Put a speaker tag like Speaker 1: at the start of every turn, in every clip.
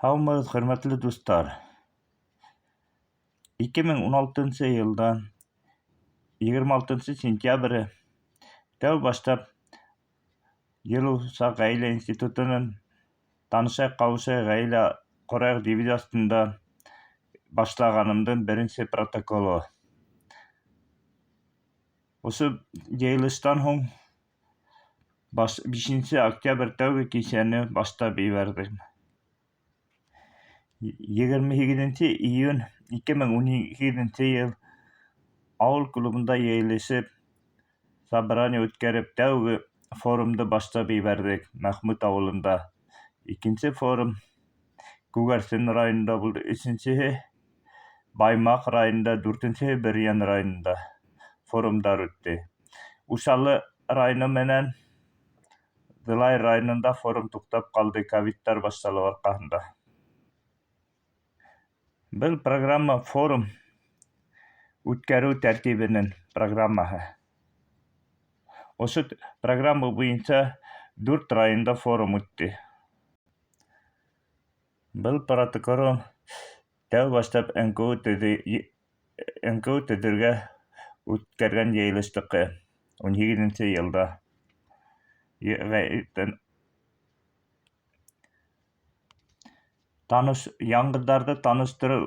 Speaker 1: Һаумыгыз, хөрмәтле дуҫтар. 2016 йылдан 26 сентябрь тәү баштап Йылыусаҡ ғаилә институтының танышайыҡ-ҡауышайыҡ ғаилә ҡорайыҡ дивизиясында башлағанымдың беренсе протоколы. Ошо йыйылыштан һуң 5 октябрь тәүге кисәне баштап ебәрҙем. 28 июнь 2012 йыл ауыл клубында йыйылышып, собрание үткәреп, тәүге форумды баштап ебәрҙек Мәхмүт ауылында. Икенсе форум Күгәрсен районында булды, өсөнсөһө Баймаҡ районында, дүртенсеһе Бөрйән районында форумдар үтте. Ушалы районы менән Дылай районында форум туҡтап ҡалды ковидтар башланыу арҡаһында. Был программа форум үткәреү тәртибенең программаһы. Ошо программа буйынса 4 районда форум үтте. Был протокол тәү баштап НКУ төҙөргә үткәргән йыйылыштыҡы 18 йылда. Яңғыҙҙарҙы таныштырыу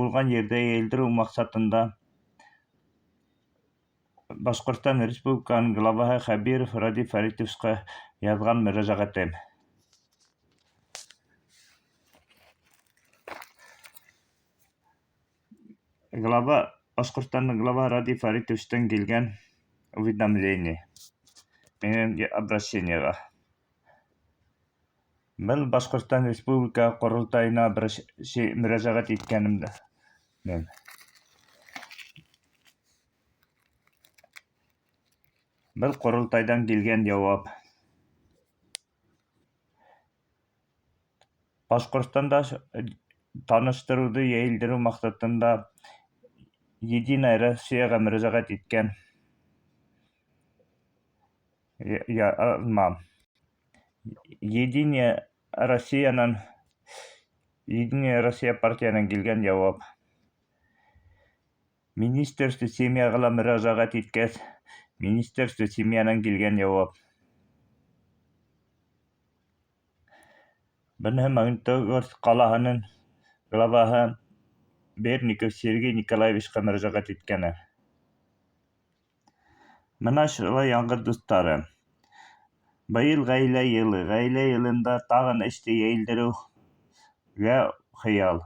Speaker 1: булған ерҙә йыйылдырыу маҡсатында Башҡортостан Республикаһының главаһы Хәбиров Ради Фәритовичҡа яҙған мөрәжәғәтем. Башҡортостандың глава Ради Фәритовичтан килгән уведомление минең обращениеға. Был Башҡортостан Республика ҡоролтайына мөрәжәғәт иткәнемдә. Был ҡоролтайҙан килгән яуап. Башҡортостанда таныштырыуҙы йыйылдырыу маҡсатында Единая Россияға мөрәжәғәт иткән яҙма. Единая Россия партияның килгән яуап. Министерство семьяға ла мөрәжәғәт иткәс, Министерство семьянан килгән яуап. Быныһы Магнитогорск ҡалаһының главаһы Берников Сергей Николаевичҡа мөрәжәғәт иткәне. Мына шулай яңғыҙ дуҫтарым. Быйыл ғаилә йылы. Ғаилә йылында тағын эште йыйылдырыуға хыял.